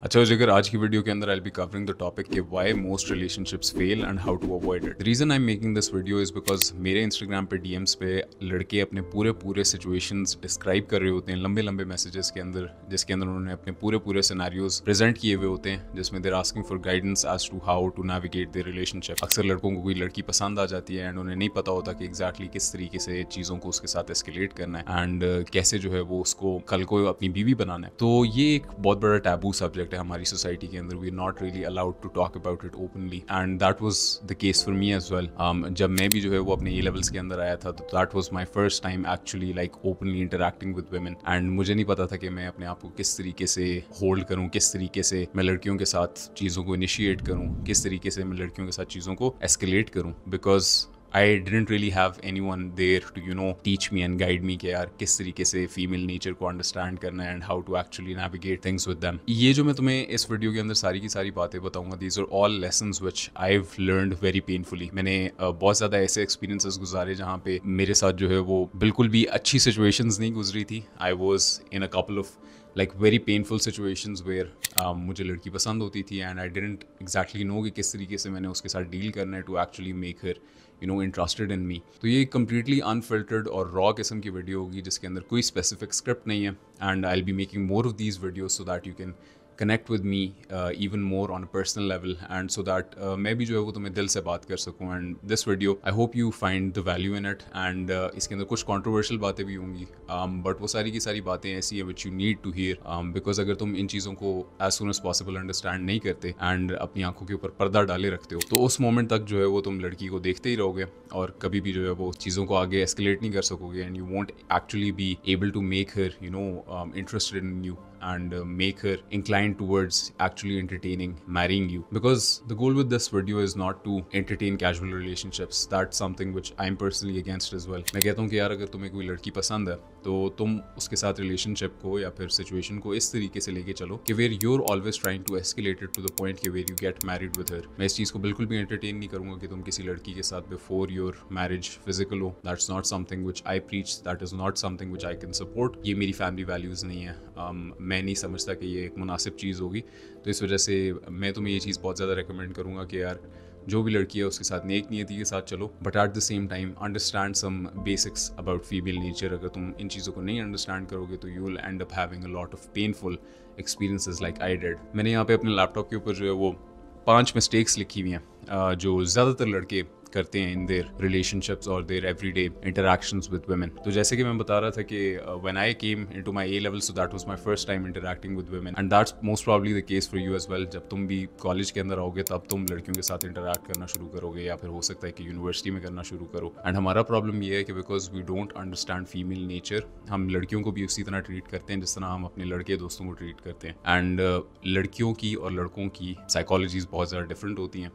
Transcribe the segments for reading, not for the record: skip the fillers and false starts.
अच्छा जिगर आज की वीडियो के अंदर I be covering the topic कि why most relationships fail and how to avoid it. The reason I am making this video is because मेरे इंस्टाग्राम पे डीएम्स पे लड़के अपने पूरे सिचुएशंस डिस्क्राइब कर रहे होते हैं लंबे लंबे मैसेजेस के अंदर, जिसके अंदर उन्होंने अपने पूरे सिनेरियोज प्रेजेंट किए हुए होते हैं, जिसमें they're asking for guidance as to how to navigate their relationship. अक्सर लड़कों को कोई लड़की पसंद आ जाती है एंड उन्हें नहीं पता होता कि एग्जैक्टली किस तरीके से चीज़ों को उसके साथ एस्केलेट करना है एंड कैसे जो है वो उसको कल को अपनी बीवी बनाना है। तो ये एक बहुत बड़ा टैबू सब्जेक्ट है हमारी सोसाइटी के अंदर। We are not really allowed to talk about it openly and that was the case for me as well. जब मैं भी जो है वो अपने ए लेवल्स के अंदर आया था तो that was my first time actually like openly interacting with women and मुझे नहीं पता था कि मैं अपने आप को किस तरीके से होल्ड करूँ, किस तरीके से मैं लड़कियों के साथ चीज़ों को इनिशिएट करूँ, किस तरीके से मैं लड़कियों के साथ चीज़ों को एस्केलेट करूँ, because I didn't really have anyone there to teach me and guide me कि यार किस तरीके से फीमेल नेचर को अंडरस्टैंड करना है and how to actually navigate things with them. ये जो मैं तुम्हें इस वीडियो के अंदर सारी की सारी बातें बताऊंगा, these are all lessons which I have learned very painfully. मैंने बहुत ज़्यादा ऐसे एक्सपीरियंसेस गुजारे जहाँ पे मेरे साथ जो है वो बिल्कुल भी अच्छी सिचुएशंस नहीं गुजरी थी। I was in a couple of like very painful situations where मुझे लड़की पसंद होती थी and I didn't exactly know कि किस तरीके से मैंने उसके साथ डील करना है to actually make her interested in me. तो ये कंप्लीटली अनफिल्टर्ड और रॉ किस्म की वीडियो होगी जिसके अंदर कोई स्पेसिफिक स्क्रिप्ट नहीं है and I will be making more of these videos so that you can connect with me even more on a personal level and so that मैं भी जो है वो तुम्हें दिल से बात कर सकूँ। And this video I hope you find the value in it and इसके अंदर कुछ कॉन्ट्रोवर्शियल बातें भी होंगी बट वो सारी की सारी बातें ऐसी है which you need to hear, because अगर तुम इन चीज़ों को as soon as possible understand नहीं करते एंड अपनी आंखों के ऊपर पर्दा डाले रखते हो तो उस मोमेंट तक जो है वो तुम लड़की को देखते ही रहोगे और कभी भी जो है वो चीज़ों को आगे एस्केलेट नहीं कर सकोगे and you won't actually be able to make her interested in you and make her inclined towards actually entertaining marrying you, because the goal with this video is not to entertain casual relationships. That's something which I'm personally against as well. मैं कहता हूँ कि यार अगर तुम्हें कोई लड़की पसंद है तो तुम उसके साथ रिलेशनशिप को या फिर सिचुएशन को इस तरीके से लेके चलो कि where you're always trying to escalate it to the point कि where you get married with her. मैं इस चीज़ को बिल्कुल भी एंटरटेन नहीं करूँगा कि तुम किसी लड़की के साथ बिफोर योर मैरिज फिजिकल हो। That's not something which I preach, that is not something which I can support. ये मेरी फैमिली वैल्यूज़ नहीं है। मैं नहीं समझता कि ये एक मुनासिब चीज़ होगी। तो इस वजह से मैं तुम्हें ये चीज़ बहुत ज़्यादा रिकमेंड करूँगा कि यार जो भी लड़की है उसके साथ नेक नियति के साथ चलो, but at the same time understand some basics about female nature. अगर तुम इन चीज़ों को नहीं अंडरस्टैंड करोगे तो you will end up having a lot of painful experiences like I did. मैंने यहाँ पे अपने लैपटॉप के ऊपर जो है वो 5 मिस्टेक्स लिखी हुई हैं जो ज़्यादातर लड़के करते हैं इन देयर रिलेशनशिप्स और their everyday interactions with women. तो जैसे कि मैं बता रहा था कि when I came into my A level, so that was my first time interacting with women and that's most probably the case for you as well. जब तुम भी कॉलेज के अंदर आओगे तब तुम लड़कियों के साथ इंटरैक्ट करना शुरू करोगे या फिर हो सकता है कि यूनिवर्सिटी में करना शुरू करो। एंड हमारा प्रॉब्लम ये है कि because we don't understand female nature, हम लड़कियों को भी उसी तरह ट्रीट करते हैं जिस तरह हम अपने लड़के दोस्तों को ट्रीट करते हैं। एंड लड़कियों की और लड़कों की साइकोलॉजीज बहुत ज़्यादा डिफरेंट होती हैं।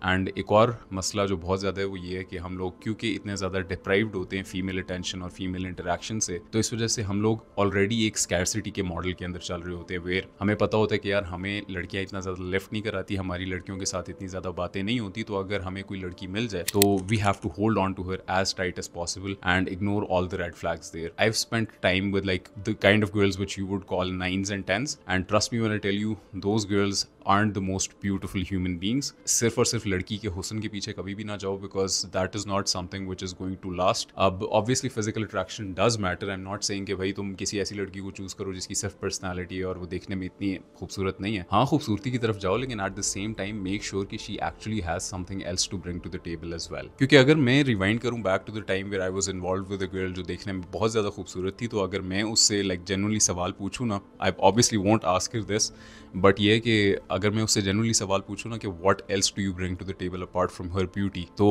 एंड एक और मसला जो बहुत ज़्यादा है वो ये है कि हम लोग क्योंकि इतने ज़्यादा डिप्राइव्ड होते हैं फीमेल अटेंशन और फीमेल इंटरेक्शन से, तो इस वजह से हम लोग ऑलरेडी एक स्कैरसिटी के मॉडल के अंदर चल रहे होते हैं वेयर हमें पता होता है कि यार हमें लड़कियां इतना ज़्यादा लिफ्ट नहीं कराती, हमारी लड़कियों के साथ इतनी ज़्यादा बातें नहीं होती, तो अगर हमें कोई लड़की मिल जाए तो we have to hold on to her as tight as possible and ignore all the red flags there. I have spent time with like the kind of girls which you would call 9s and 10s and trust me when I tell you those girls aren't the most beautiful human beings। सिर्फ और सिर्फ लड़की के हुस्न के पीछे कभी भी ना जाओ, because that is not something which is going to last. अब obviously physical attraction does matter, I am not saying कि भाई तुम किसी ऐसी लड़की को चूज करो जिसकी सिर्फ पर्सनैलिटी है और वो देखने में इतनी खूबसूरत नहीं है। हाँ, खूबसूरती की तरफ जाओ, लेकिन at the same time make sure कि she actually has something else to bring to the table as well. क्योंकि अगर मैं रिवाइंड करूँ back to the time where I was involve with a girl जो देखने में बहुत ज़्यादा खूबसूरत थी, तो अगर मैं उससे लाइक जेन्युइनली सवाल पूछूँ ना, I obviously won't ask her this, but ये है कि अगर मैं उससे जेन्युइनली सवाल पूछूँ ना कि what else do you bring to the table apart from her beauty, तो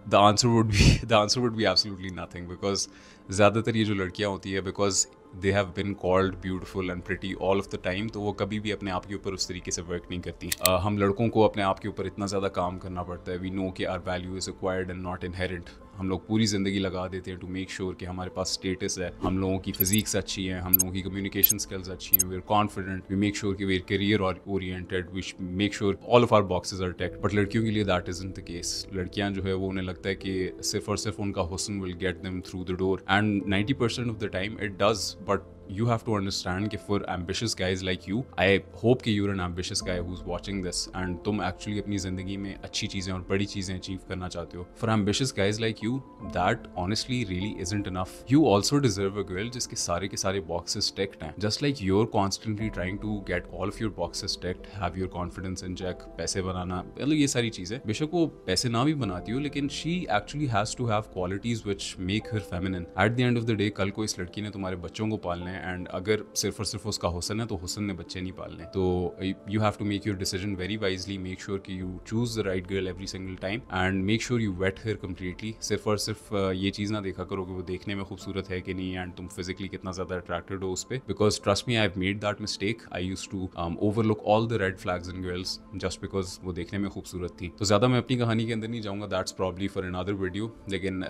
the answer would be absolutely nothing. Because ज़्यादातर ये जो लड़कियाँ होती है, because they have been called beautiful and pretty all of the time, तो वो कभी भी अपने आप के ऊपर उस तरीके से वर्क नहीं करती। हम लड़कों को अपने आप के ऊपर इतना ज़्यादा काम करना पड़ता है। वी नो कि our value is acquired and not inherent. हम लोग पूरी ज़िंदगी लगा देते हैं टू मेक श्योर कि हमारे पास स्टेटस है, हम लोगों की फिजिक्स अच्छी है, हम लोगों की कम्युनिकेशन स्किल्स अच्छी हैं, we are confident, we make sure कि we are career oriented, we make sure all of our boxes are ticked. But लड़कियों के लिए दैट इजंट द केस। लड़कियां जो है वो उन्हें लगता है कि सिर्फ और सिर्फ उनका हुस्न will get them through the door, and 90% of the time it does, but you have to understand कि for ambitious guys like you, I hope कि you're an ambitious guy who's watching this and तुम actually अपनी ज़िंदगी में अच्छी चीज़ें और बड़ी चीज़ें achieve करना चाहते हो. For ambitious guys like you, that honestly really isn't enough. You also deserve a girl जिसके सारे के सारे boxes ticked हैं. Just like you're constantly trying to get all of your boxes ticked, have your confidence in check, पैसे बनाना, मतलब ये सारी चीज़ें. बेशक वो पैसे ना भी बनाती हो, लेकिन she actually has to have qualities which make her feminine. At the end of the day, कल को इस लड़की ने तुम्हारे बच्चों को पालना है एंड अगर सिर्फ और सिर्फ उसका हुस्न है तो हुस्न ने बच्चे नहीं पालने. तो you have to make your decision very wisely. Make sure कि you choose the right girl every single time and make sure you vet her completely. सिर्फ और सिर्फ ये चीज़ ना देखा करो कि वो देखने में खूबसूरत है कि नहीं एंड तुम फिजिकली कितना ज़्यादा अट्रैक्टेड हो उस पर. Because trust me, I have made that mistake. I used to overlook all the red flags in girls just because वो देखने में खूबसूरत थी. तो ज़्यादा मैं अपनी कहानी के अंदर नहीं जाऊँगा. That's probably for another video. लेकिन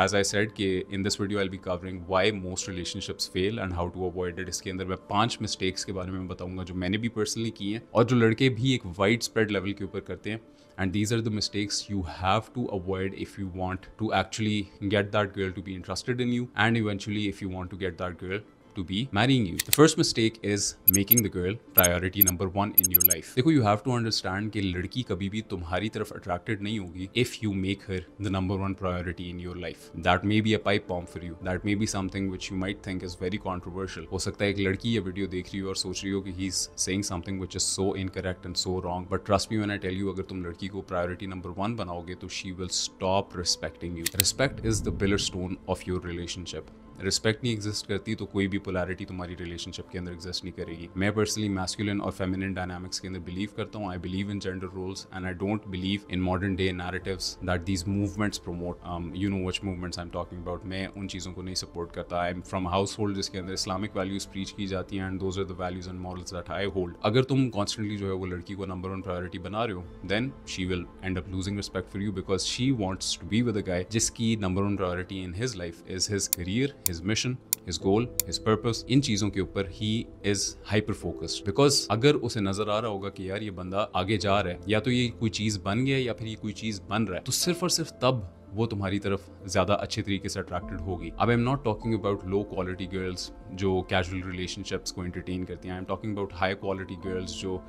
एज आई सेड कि in this video I will be covering why most relationships fail and how to avoid it. इसके अंदर मैं 5 मिस्टेक्स के बारे में बताऊंगा जो मैंने भी पर्सनली की हैं और जो लड़के भी एक वाइड स्प्रेड लेवल के ऊपर करते हैं. And these are the mistakes you have to avoid if you want to actually get that girl to be interested in you and eventually if you want to get that girl to be marrying you. The first mistake is making the girl priority number 1 in your life. देखो, you have to understand कि लड़की कभी भी तुम्हारी तरफ attracted नहीं होगी if you make her the number 1 priority in your life. That may be a pipe bomb for you. That may be something which you might think is very controversial. हो सकता है एक लड़की ये वीडियो देख रही हो और सोच रही हो कि he's saying something which is so incorrect and so wrong. But trust me when I tell you, अगर तुम लड़की को priority number 1 बनाओगे तो she will stop respecting you. Respect is the pillar stone of your relationship. Respect नहीं exist करती तो कोई भी पोलैरिटी तुम्हारी रिलेशनशिप के अंदर एग्जिस्ट नहीं करेगी. मैं पर्सनली मैस्कुलिन और फेमिनिन डायनामिक्स के अंदर बिलीव करता हूँ. I believe in gender roles and I don't believe in modern day narratives that these movements promote. You know which movements I am talking about. मैं उन चीज़ों को नहीं सपोर्ट करता. I am from household जिसके अंदर Islamic values preach की जाती हैं and those are the values and morals that I hold. अगर तुम कॉन्स्टेंटली जो है वो लड़की को नंबर 1 प्रायोरिटी बना रहे हो then she will end up losing respect for you because she wants to be with a guy जिसकी number 1 priority in his life is his career, his mission, his goal, his purpose. इन चीज़ों के ऊपर he is hyper focused because अगर उसे नजर आ रहा होगा कि यार ये बंदा आगे जा रहा है या तो ये कोई चीज़ बन गया या फिर ये कोई चीज़ बन रहा है तो सिर्फ और सिर्फ तब वो तुम्हारी तरफ ज़्यादा अच्छे तरीके से अट्रैक्टेड होगी. अब आई am not talking about low quality girls जो कैजुअल रिलेशनशिप्स को एंटरटेन करती हैं. आई am talking about high quality girls जो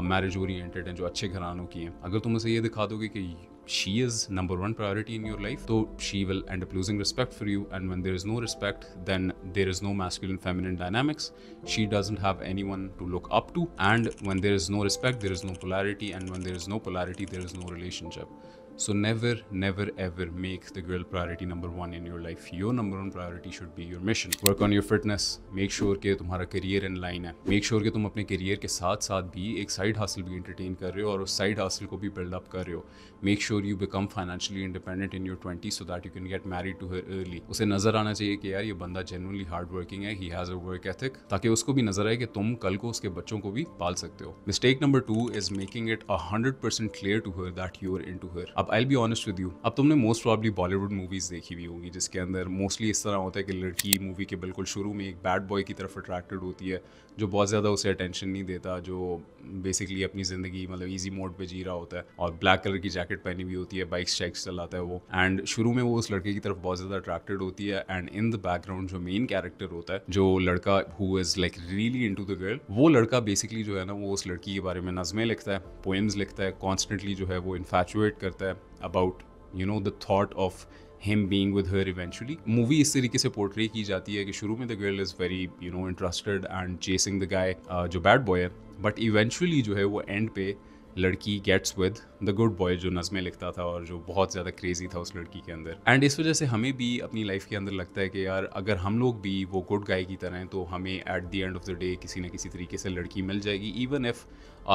मैरिज ओरिएंटेड हैं, जो अच्छे घरानों की हैं. अगर तुम उसे ये दिखा दोगे कि she is number 1 priority in your life, so she will end up losing respect for you. And when there is no respect, then there is no masculine feminine dynamics. She doesn't have anyone to look up to. And when there is no respect, there is no polarity. And when there is no polarity, there is no relationship. So never ever make the girl priority number 1 in your life. Your number 1 priority should be your mission. Work on your fitness. Make sure कि तुम्हारा career in line है. Make sure कि तुम अपने career के साथ साथ भी एक साइड हासिल भी एंटरटेन कर रहे हो और उस साइड हासिल को भी बिल्ड अप कर रहे हो. Make sure you become financially independent in your 20s so that you can get married to her early. उसे नजर आना चाहिए कि यार ये बंदा genuinely hard working है. He has a work ethic. ताकि उसको भी नजर आए कि तुम कल को उसके बच्चों को भी पाल सकते हो. Mistake number 2 is making it 100% clear to her that you are into her. अब I'll be honest with you. अब तुमने मोस्ट प्रॉब्ली बॉलीवुड मूवीज देखी हुई होगी जिसके अंदर मोस्टली इस तरह होता है कि लड़की मूवी के बिल्कुल शुरू में एक बैड बॉय की तरफ अट्रैक्टेड होती है जो बहुत ज़्यादा उसे अटेंशन नहीं देता, जो बेसिकली अपनी ज़िंदगी मतलब ईजी मोड पे जी रहा होता है और ब्लैक कलर की जैकेट पहनी हुई होती है, बाइक्स शेक्स चलाता है वो. एंड शुरू में वो उस लड़के की तरफ बहुत ज़्यादा अट्रैक्टेड होती है एंड इन द बैकग्राउंड जो मेन कैरेक्टर होता है, जो लड़का who is like really into the girl, वो लड़का बेसिकली जो है ना वो उस लड़की के बारे में नज़में लिखता है, पोएम्स लिखता है, कॉन्स्टेंटली जो है वो इन्फैचुएट करता है about you know the thought of him being with her eventually. Movie इस तरीके से पोर्ट्रे की जाती है कि शुरू में the girl is very you know interested and chasing the guy जो बैड बॉय है, बट इवेंचुअली जो है वो एंड पे लड़की gets with the good boy जो नज़में लिखता था और जो बहुत ज़्यादा क्रेजी था उस लड़की के अंदर. एंड इस वजह से हमें भी अपनी लाइफ के अंदर लगता है कि यार अगर हम लोग भी वो गुड गाय की तरह हैं तो हमें eight the end of the day किसी न किसी तरीके से लड़की मिल जाएगी, इवन इफ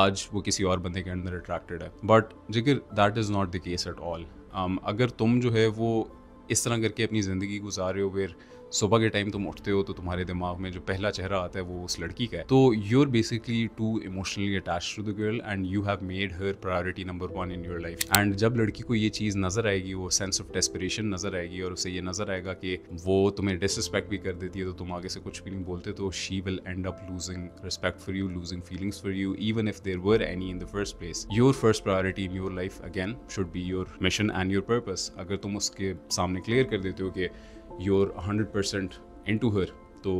आज वो किसी और बंदे के अंदर अट्रैक्टेड है. बट जिगर that is not the case at all. अगर तुम जो है वो इस तरह करके अपनी ज़िंदगी गुजार रहे हो फिर सुबह के टाइम तुम उठते हो तो तुम्हारे दिमाग में जो पहला चेहरा आता है वो उस लड़की का है, तो you are basically too emotionally attached to the girl and you have made her priority number 1 in your life. And जब लड़की को ये चीज़ नज़र आएगी, वो सेंस ऑफ डेस्परेशन नज़र आएगी और उसे ये नज़र आएगा कि वो तुम्हें डिसरिस्पेक्ट भी कर देती है तो तुम आगे से कुछ भी नहीं बोलते, तो she will end up losing respect for you, losing feelings for you, even if there were any in the first place. Your first priority in your life again should be your mission and your purpose. अगर तुम उसके सामने clear कर देते हो कि you're 100% into her तो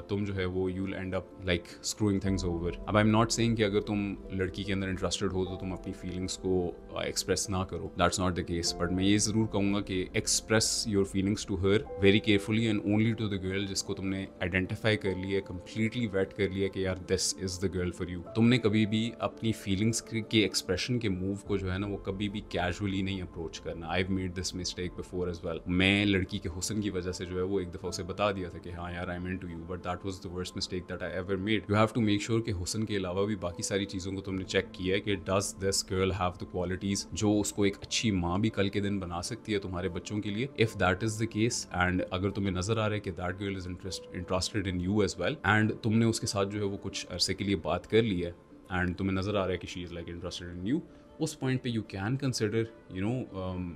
तुम जो है वो you'll and up like screwing things over. अब आई एम नॉट सेइंग कि अगर तुम लड़की के अंदर इंटरेस्टेड हो तो तुम अपनी फीलिंग्स को एक्सप्रेस ना करो, that's not the case. But मैं ये ज़रूर कहूँगा कि express your feelings to her very carefully and only to the girl जिसको तुमने आइडेंटिफाई कर लिया, कंप्लीटली वेट कर लिया कि यार this is the girl for you. तुमने कभी भी अपनी फीलिंग्स के एक्सप्रेशन के मूव को जो है ना वो कभी भी कैजुअली नहीं अप्रोच करना। I have made this mistake before as well. मैं लड़की के हुस्न की वजह से जो है वो एक दफ़ा उसे बता दिया था कि हाँ यार I am into you, but that was the worst mistake that I ever made. You have to make sure कि हुस्न के अलावा भी बाकी सारी चीज़ों को तुमने चेक किया है कि does this girl have the qualities जो उसको एक अच्छी माँ भी कल के दिन बना सकती है तुम्हारे बच्चों के लिए। If that is the case and अगर तुम्हें नजर आ रहा है कि that girl is interested in you as well and तुमने उसके साथ जो है वो कुछ अरसे के लिए बात कर ली है एंड तुम्हें नजर आ रहा है कि she is like interested in you, उस पॉइंट पे you can consider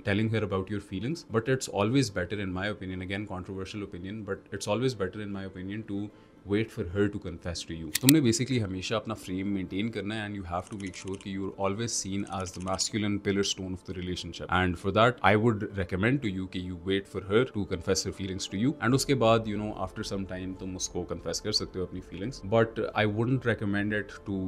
telling her about your feelings. But it's always better in my opinion, again controversial opinion, but it's always better in my opinion to wait for her to confess to you. तुमने basically हमेशा अपना frame maintain करना है and you have to make sure कि you are always seen as the masculine pillar stone of the relationship and for that I would recommend to you कि you wait for her to confess her feelings to you and उसके बाद after some time तुम उसको confess कर सकते हो अपनी feelings. But I wouldn't recommend it to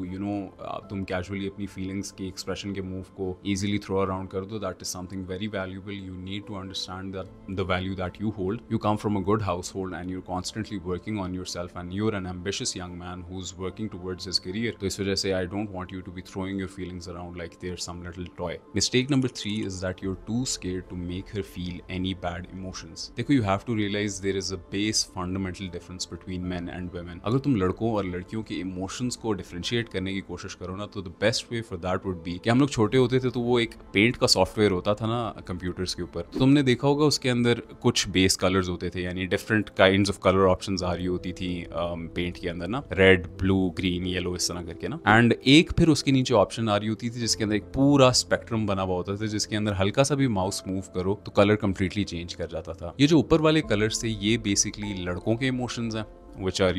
तुम कैजुअली अपनी फीलिंग्स के एक्सप्रेशन के मूव को ईजिली थ्रो अराउंड कर दो। That is something very valuable. You need to understand the value that you hold. You come from a good household and you're constantly working on yourself and you're an ambitious young man who's working towards his career. तो इस वजह से I don't want you to be throwing your feelings around like they're some little toy. Mistake number 3 is that you're too scared to make her feel any bad emotions. देखो, you have to realize there is a base fundamental difference between men and women. अगर तुम लड़कों और लड़कियों के emotions को differentiate करने की कोशिश करो ना तो the best way for that would be कि हम लोग छोटे होते थे तो वो एक पेंट का सॉफ्टवेयर होता था ना कंप्यूटर्स के ऊपर, तो तुमने देखा होगा उसके अंदर कुछ बेस कलर्स होते थे, यानी different kinds of colour options आ रही होती थी पेंट के अंदर ना, रेड, ब्लू, ग्रीन, येलो, इस तरह करके ना। एंड एक फिर उसके नीचे ऑप्शन आ रही होती थी जिसके अंदर एक पूरा स्पेक्ट्रम बना हुआ होता था, जिसके अंदर हल्का सा भी माउस मूव करो तो कलर कंप्लीटली चेंज कर जाता था। ये जो ऊपर वाले कलर्स थे ये बेसिकली लड़कों के इमोशंस हैं which are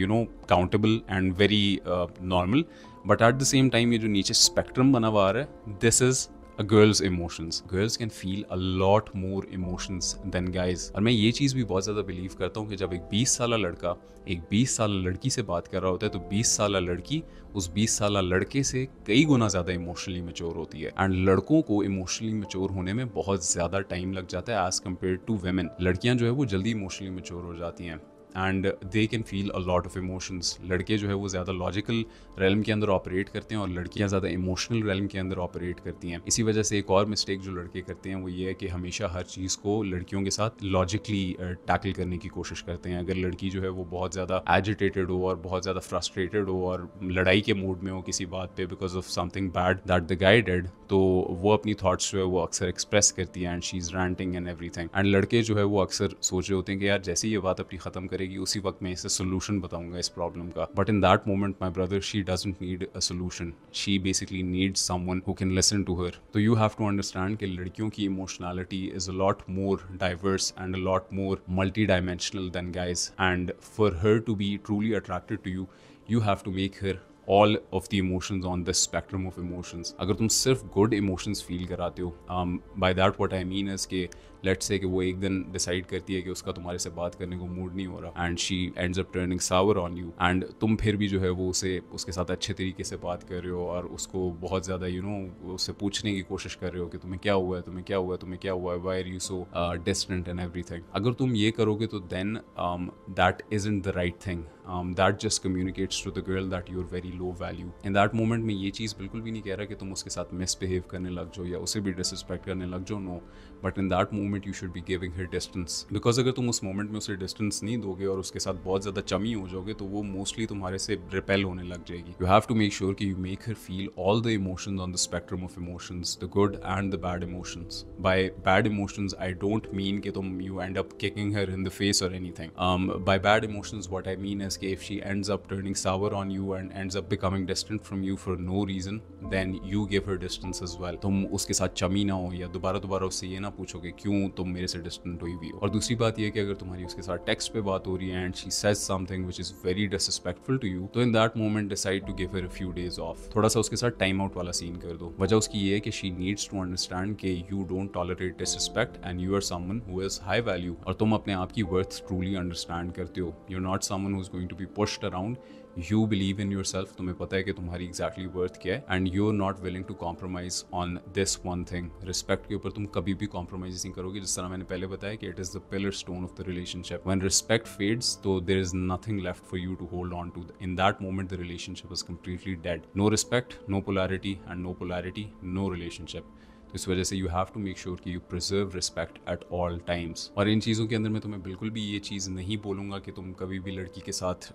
countable and very normal, but at the same time ये जो नीचे स्पेक्ट्रम बना हुआ आ रहा है, this is a girl's emotions. Girls can feel a lot more emotions than guys. और मैं ये चीज़ भी बहुत ज़्यादा बिलीव करता हूँ कि जब एक 20 साला लड़का एक 20 साल लड़की से बात कर रहा होता है तो 20 साला लड़की उस 20 साला लड़के से कई गुना ज़्यादा इमोशनली मैच्योर होती है। एंड लड़कों को इमोशनली मैच्योर होने में बहुत ज़्यादा टाइम लग जाता है एज कम्पेयर टू वेमेन। लड़कियाँ जो है वो जल्दी इमोशनली मैच्योर हो जाती हैं and they can feel a lot of emotions. लड़के जो है वो ज़्यादा लॉजिकल रेलम के अंदर ऑपरेट करते हैं और लड़कियां ज़्यादा इमोशनल रेलम के अंदर ऑपरेट करती हैं। इसी वजह से एक और मिस्टेक जो लड़के करते हैं वो ये है कि हमेशा हर चीज़ को लड़कियों के साथ लॉजिकली टैकल करने की कोशिश करते हैं। अगर लड़की जो है वो बहुत ज़्यादा एजिटेटेड हो और बहुत ज़्यादा फ्रस्ट्रेटेड हो और लड़ाई के मूड में हो किसी बात पे because of something bad that the guy did, तो वो अपनी थॉट्स जो है वो अक्सर एक्सप्रेस करती है and she is ranting and everything. And लड़के जो है वो अक्सर सोच रहे होते हैं कि यार जैसे ये बात अपनी ख़त्म करेगी उसी वक्त मैं इसे सोल्यूशन बताऊंगा इस प्रॉब्लम का। But in that moment my brother she doesn't need a solution, she basically needs someone who can listen to her. तो यू हैव टू अंडरस्टैंड कि लड़कियों की emotionality is a lot more diverse and a lot more multi dimensional than guys, and for her to be truly attracted to you, you have to make her all of the emotions on this spectrum of emotions. अगर तुम सिर्फ good emotions feel कराते हो, by that what I mean is कि let's say कि वो एक दिन decide करती है कि उसका तुम्हारे से बात करने को मूड नहीं हो रहा and she ends up turning sour on you and तुम फिर भी जो है वो उसके साथ अच्छे तरीके से बात कर रहे हो और उसको बहुत ज़्यादा उससे पूछने की कोशिश कर रहे हो कि तुम्हें क्या हुआ है, तुम्हें क्या हुआ है, तुम्हें क्या हुआ है, why are you so distant and everything. अगर तुम ये करोगे तो then that isn't the right thing. That just communicates to the girl that you're very low value. In that moment मैं ये चीज़ बिल्कुल भी नहीं कह रहा कि तुम उसके साथ misbehave करने लग जाओ या उसे भी disrespect करने लग जाओ, no. But in that moment you should be giving her distance. Because अगर तुम उस moment में उसे distance नहीं दोगे और उसके साथ बहुत ज़्यादा चमी हो जाओगे तो वो mostly तुम्हारे से repel होने लग जाएगी. You have to make sure कि you make her feel all the emotions on the spectrum of emotions, the good and the bad emotions. By bad emotions I don't mean कि you end up kicking her in the face or anything. By bad emotions what I mean is is कि if she ends up turning sour on you and ends up becoming distant from you for no reason, then you give her distance as well. तुम उसके साथ चमी ना हो या दोबारा उससे ये ना पूछो कि क्यों तुम मेरे से डिस्टेंट हुई हुई हो। और दूसरी बात ये कि अगर तुम्हारी उसके साथ टेक्स्ट पे बात हो रही है and she says something which is very disrespectful to you, तो in that moment decide to give her a few days off. थोड़ा सा उसके साथ टाइम आउट वाला सीन कर दो। वजह उसकी ये है कि she needs to understand कि you don't tolerate disrespect and you are someone who is high value और तुम अपने आप की worth truly understand करते हो। You're not someone who's going to be pushed around. You believe in yourself, तुम्हें पता है कि तुम्हारी exactly worth क्या है and you're not willing to compromise on this one thing. Respect के ऊपर तुम कभी भी compromise नहीं करोगे, जिस तरह मैंने पहले बताया कि it is the pillar stone of the relationship. When respect fades, तो there is nothing left for you to hold on to. In that moment, the relationship is completely dead. No respect, no polarity, and no polarity, no relationship. इस वजह से you have to make sure कि you preserve respect at all times. और इन चीज़ों के अंदर मैं तुम्हें बिल्कुल भी ये चीज़ नहीं बोलूँगा कि तुम कभी भी लड़की के साथ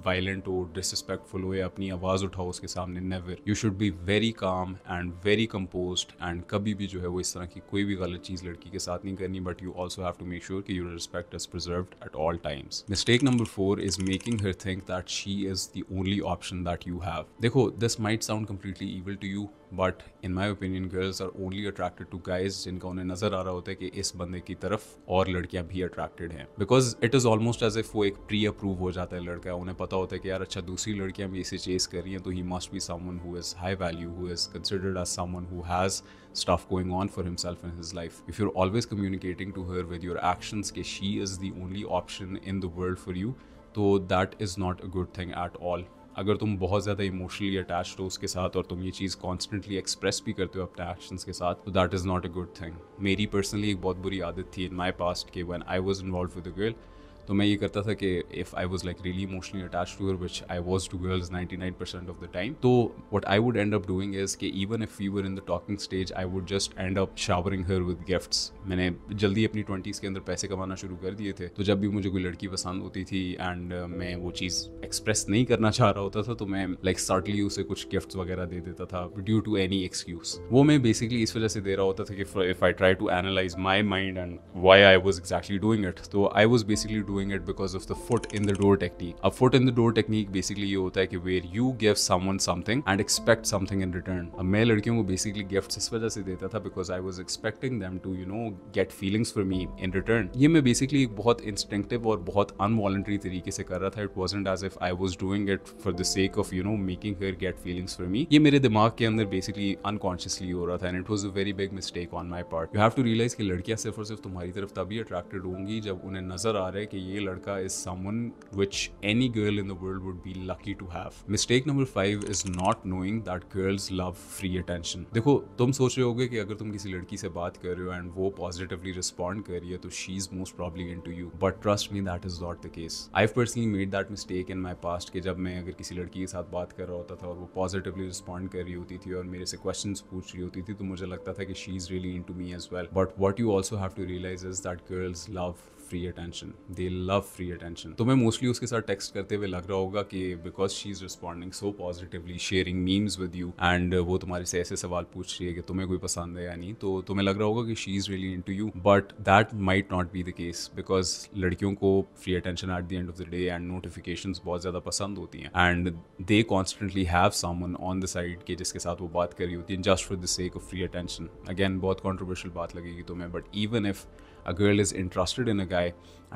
वायलेंट हो, डिसरिस्पेक्टफुल हो या अपनी आवाज़ उठाओ उसके सामने। Never. You should be very calm and very composed and कभी भी जो है वो इस तरह की कोई भी गलत चीज़ लड़की के साथ नहीं करनी, but you also have to make sure कि your respect is preserved at all times. Mistake number 4 is making her think that she is the only option that you have. देखो, this might sound completely evil to you, but in my opinion girls are only attracted to guys जिनका उन्हें नजर आ रहा होता है कि इस बंदे की तरफ और लड़कियां भी अट्रैक्टेड हैं। Because it is almost as if वो एक प्री अप्रूव हो जाता है लड़का, उन्हें पता होता है कि यार अच्छा दूसरी लड़कियां भी इसे चेस कर रही हैं तो he must be someone who is high value, who is considered as someone who has stuff going on for himself in his life. If you're always communicating to her with your actions कि she is the only option in the world for you, तो that is not a good thing at all. अगर तुम बहुत ज़्यादा emotionally attached हो उसके साथ और तुम ये चीज़ कॉन्स्टेंटली एक्सप्रेस भी करते हो अपने एक्शंस के साथ, तो that is not a good thing. मेरी पर्सनली एक बहुत बुरी आदत थी इन माई पास्ट कि when I was involve with a girl, तो मैं ये करता था कि if I was like really emotionally attached to her, which I was to girls 99% of the time, तो what I would end up doing is कि even if we were in the talking stage, I would just and up showering her with gifts. मैंने जल्दी अपनी 20s के अंदर पैसे कमाना शुरू कर दिए थे, तो जब भी मुझे कोई लड़की पसंद होती थी एंड मैं वो चीज़ एक्सप्रेस नहीं करना चाह रहा होता था, तो मैं लाइक सर्टली उसे कुछ गिफ्ट्स वगैरह दे देता था ड्यू टू एनी एक्सक्यूज। वो मैं बेसिकली इस वजह से दे रहा होता था कि if I try to analyse my mind and why I was exactly doing it, तो I was basically doing it because of the foot in the door technique. A foot in the door technique basically ये होता है कि where you give someone something and expect something in return. अब मैं लड़कियों को basically gifts इस वजह से देता था because I was expecting them to get feelings for me in return. ये मैं basically एक बहुत instinctive और बहुत unvoluntary तरीके से कर रहा था. It wasn't as if I was doing it for the sake of making her get feelings for me. ये मेरे दिमाग के अंदर basically unconsciously हो रहा था and it was a very big mistake on my part. You have to realize कि लड़कियां सिर्फ और सिर्फ तुम्हारी तरफ तभी attracted होंगी जब उन्हें नजर आ रहा है कि ये लड़का is someone which any girl in the world would be lucky to have. Mistake number 5 is not knowing that girls love free attention. देखो, तुम सोच रहे होगे कि अगर तुम किसी लड़की से बात कर रहे हो and वो positively respond कर रही है तो she is most probably into you. But trust me, that is not the case. I've personally made that mistake in my past कि जब मैं अगर किसी लड़की के साथ बात कर रहा होता था और वो positively respond कर रही होती थी और मेरे से questions पूछ रही होती थी, तो मुझे लगता था कि she is really into me as well. But what you also have to realize is that girls love free attention. They love free attention. तो मैं मोस्टली उसके साथ टेक्स्ट करते हुए लग रहा होगा कि because she is responding so positively, sharing memes with you and वो तुम्हारे से ऐसे सवाल पूछ रही है कि तुम्हें कोई पसंद है या नहीं, तो तुम्हें लग रहा होगा कि she is really into you, but that might not be the case because लड़कियों को free attention eight the end of the day and notifications बहुत ज़्यादा पसंद होती हैं and they constantly have someone on the side के जिसके साथ वो बात कर रही होती है just for the sake of free attention. Again बहुत कॉन्ट्रोवर्शियल बात लगेगी तुम्हें, but even if a girl is interested in a guy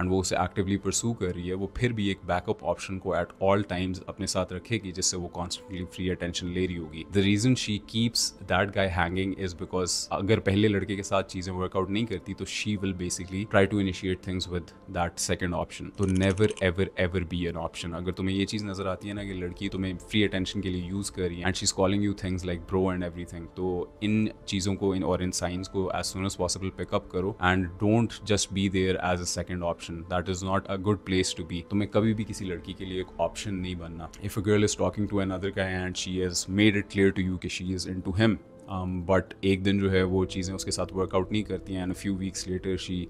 and वो उसे एक्टिवली परसू कर रही है, वो फिर भी एक बैकअप ऑप्शन को एट ऑल टाइम्स अपने साथ रखेगी जिससे वो कॉन्स्टेंटली फ्री अटेंशन ले रही होगी. The reason she keeps that guy hanging is because अगर पहले लड़के के साथ चीज़ें वर्कआउट नहीं करती तो she will basically try to initiate things with that second option. तो never ever ever be an option. अगर तुम्हें ये चीज़ नजर आती है ना कि लड़की तुम्हें फ्री अटेंशन के लिए यूज़ कर रही है and she is calling you things like bro and everything, तो इन चीज़ों को इन साइंस को as soon as possible pick up करो and don't just be there as a second option. That is not a good place to be. तुम्हें कभी भी किसी लड़की के लिए एक ऑप्शन नहीं बनना. If a girl is talking to another guy and she has made it clear to you कि she is into him, but एक दिन जो है वो चीज़ें उसके साथ वर्कआउट नहीं करती हैं and a few weeks later she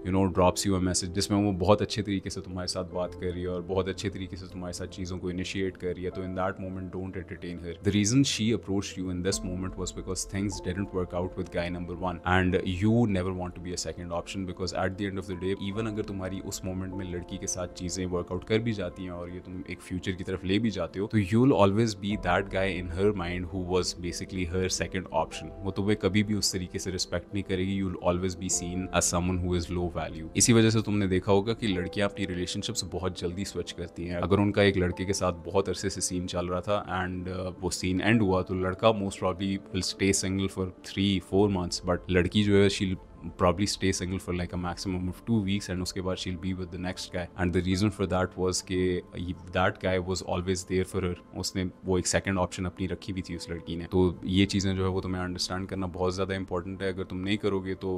drops you a message जिसमें वो बहुत अच्छे तरीके से तुम्हारे साथ बात कर रही है और बहुत अच्छे तरीके से तुम्हारे साथ चीज़ों को इनिशिएट कर रही है, तो in that moment don't entertain her. The reason she approached you in this moment was because things didn't work out with guy number 1 and you never want to be a second option, because at the end of the day even अगर तुम्हारी उस moment में लड़की के साथ चीज़ें workout कर भी जाती हैं और ये तुम एक फ्यूचर की तरफ ले भी जाते हो, तो you will always B that guy in her mind who was basically her second option. वो तुम्हें कभी भी उस तरीके से रिस्पेक्ट नहीं करेगी. You will always be seen as someone who is low value. इसी वजह से तुमने देखा होगा कि लड़कियां अपनी रिलेशनशिप्स बहुत जल्दी स्विच करती हैं. अगर उनका एक लड़के के साथ बहुत अरसे से सीन चल रहा था एंड वो सीन एंड हुआ, तो लड़का most probably will stay single for 3-4 months, but लड़की जो है she probably stay single for like a maximum of 2 weeks and उसके बाद she'll be with the next guy. And the reason for that was कि that guy was always there for her. उसने वो एक second option अपनी रखी भी थी उस लड़की ने. तो ये चीज़ें जो है वो तुम्हें understand करना बहुत ज़्यादा important है. अगर तुम नहीं करोगे तो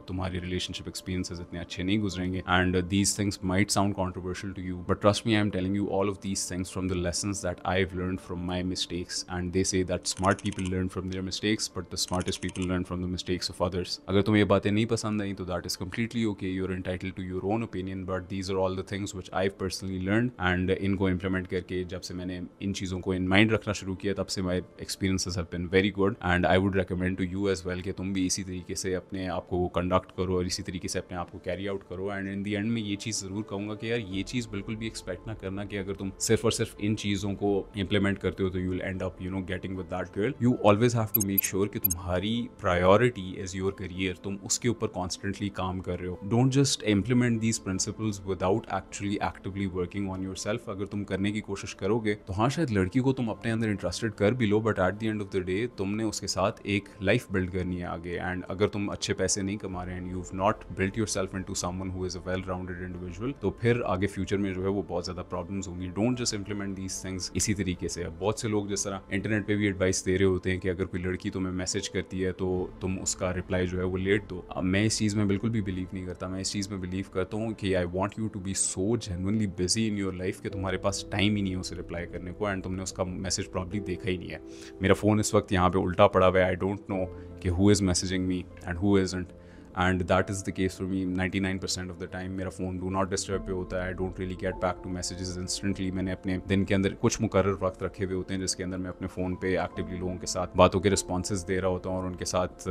तुम्हारे relationship experiences इतने अच्छे नहीं गुजरेंगे. And these things might sound controversial to you, but trust me, I'm telling you all of these things from the lessons that I've learned from my mistakes. And they say that smart people learn from their mistakes, but the smartest people learn from the mistakes of others. अगर तुम्हें ये बातें नहीं पसंद आई तो that is completely okay, you are entitled to your own opinion, but these are all the things which I personally learn and इनको implement करके जब से मैंने इन चीज़ों को इन माइंड रखना शुरू किया तब से my experiences have been very good. And I would recommend to you as well कि तुम भी इसी तरीके से अपने आप को कंडक्ट करो और इसी तरीके से अपने आप को कैरी आउट करो. एंड इन दी एंड में ये चीज़ ज़रूर कहूँगा कि यार ये चीज़ बिल्कुल भी एक्सपेक्ट ना करना कि अगर तुम सिर्फ और सिर्फ इन चीज़ों को इम्प्लीमेंट करते हो तो you will end up getting with that girl. You always have to make sure कि तुम्हारी प्रायोरिटी इज योर करियर, तुम उसके ऊपर कॉन्स्टेंटली काम कर रहे हो. Don't just implement these principles without actually actively working on your self. अगर तुम करने की कोशिश करोगे तो हाँ शायद लड़की को तुम अपने अंदर इंटरेस्टेड कर भी लो, but at the end of the day तुमने उसके साथ एक लाइफ बिल्ड करनी है आगे. एंड अगर तुम अच्छे पैसे नहीं कमा रहे हैं, you have not built yourself into someone who is a well rounded individual, तो फिर आगे फ्यूचर में जो है वो बहुत ज्यादा प्रॉब्लम्स होंगी. Don't just implement these things इसी तरीके से. बहुत से लोग जिस तरह इंटरनेट पे भी एडवाइस दे रहे होते हैं कि अगर कोई लड़की तुम्हें मैसेज करती है तो तुम उसका रिप्लाई जो है वो लेट दो. मैं इस चीज़ में बिल्कुल भी बिलीव नहीं करता. मैं इस चीज़ में बिलीव करता हूँ कि I want you to be so genuinely busy in your life कि तुम्हारे पास टाइम ही नहीं है उसे रिप्लाई करने को एंड तुमने उसका मैसेज प्रॉब्ली देखा ही नहीं है. मेरा फ़ोन इस वक्त यहाँ पे उल्टा पड़ा हुआ है. आई डोंट नो कि who is messaging me and who isn't, and that is the case for me 99% of the time. मेरा फ़ोन डू नॉट डिस्टर्ब पे होता है. I don't really get back to messages instantly. मैंने अपने दिन के अंदर कुछ मुकर्रर वक्त रखे हुए होते हैं जिसके अंदर मैं अपने फ़ोन पे एक्टिवली लोगों के साथ बातों के रिस्पॉन्सेज दे रहा होता हूँ और उनके साथ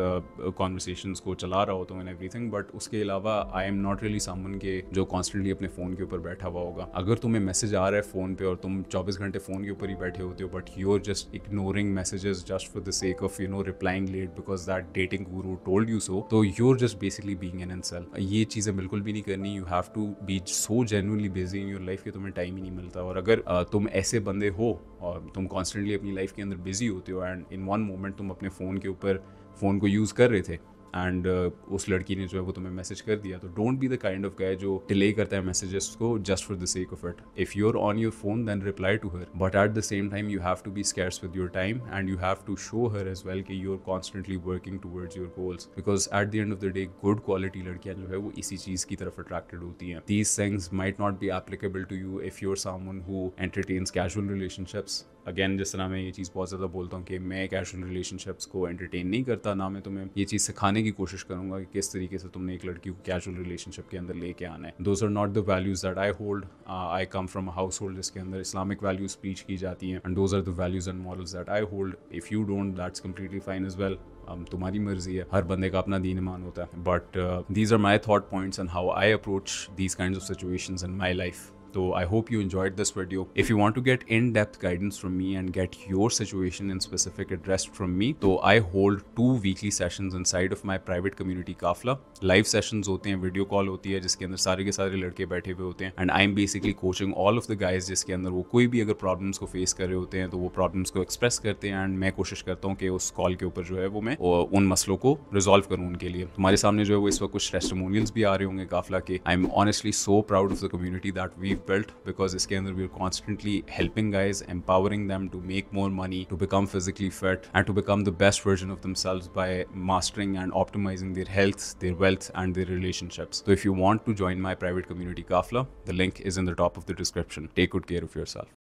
कॉन्वर्सेशंस को चला रहा होता हूँ एंड एवरीथिंग. बट उसके अलावा आई एम नॉट रियली समवन के जो कॉन्स्टेंटली अपने फ़ोन के ऊपर बैठा हुआ होगा. अगर तुम्हें मैसेज आ रहा है फ़ोन पे और तुम 24 घंटे फ़ोन के ऊपर ही बैठे होते हो, but you are just ignoring messages just for the sake of replying late because that dating guru told you so, तो you are just basically being ये चीज़ें बिल्कुल भी नहीं करनी. You have to be so genuinely busy in your life कि तुम्हें time ही नहीं मिलता. और अगर तुम ऐसे बंदे हो और तुम कॉन्स्टेंटली अपनी लाइफ के अंदर बिजी होते हो एंड इन वन मोमेंट तुम अपने फ़ोन के ऊपर फ़ोन को यूज़ कर रहे थे एंड उस लड़की ने जो है वो तुम्हें मैसेज कर दिया, तो don't be the kind of guy जो डिले करता है मैसेजेस को just for the sake of it. If you are on your phone then reply to her, but at the same time you have to be scarce with your time and you have to show her as well कि you are constantly working towards your goals, because at the end of the day good quality लड़कियां जो है वो इसी चीज़ की तरफ attracted होती हैं. These things might not be applicable to you if you are someone who entertains casual relationships. Again जिस तरह मैं ये चीज़ बहुत ज़्यादा बोलता हूँ कि मैं कैजुअल रिलेशनशिप्स को एंटरटेन नहीं करता, ना मैं तुम्हें ये चीज़ सिखाने की कोशिश करूँगा कि किस तरीके से तुमने एक लड़की को कैजुअल रिलेशनशिप के अंदर लेके आना है. Those are not the values that I hold. I come from a household जिसके अंदर इस्लामिक वैल्यूज़ प्रीच की जाती हैं and those are the values and morals that I hold. If you don't that's completely fine as well. तुम्हारी मर्जी है, हर बंदे का अपना दीन ईमान होता है. But these are my thought points and how I approach these kinds of situations in my life. So I hope you enjoyed this video. If you want to get in-depth guidance from me and get your situation in specific addressed from me, so I hold 2 weekly sessions inside of my private community Kafla. Live sessions होते हैं, video call होती है जिसके अंदर सारे के सारे लड़के बैठे हुए होते हैं and I'm basically coaching all of the guys जिसके अंदर वो कोई भी अगर problems को face कर रहे होते हैं तो वो problems को express करते हैं and मैं कोशिश करता हूँ कि उस call के ऊपर जो है वो मैं उन मसलों को resolve करूँ उनके लिए. तुम्हारे सामने जो है वो इस वक्त कुछ testimonials भी आ रहे होंगे काफला के. I'm honestly so proud of the community that we've built because इसके अंदर we are constantly helping guys, empowering them to make more money, to become physically fit and to become the best version of themselves by mastering and optimizing their health, their wealth and their relationships. So if you want to join my private community Kafla, the link is in the top of the description. Take good care of yourself.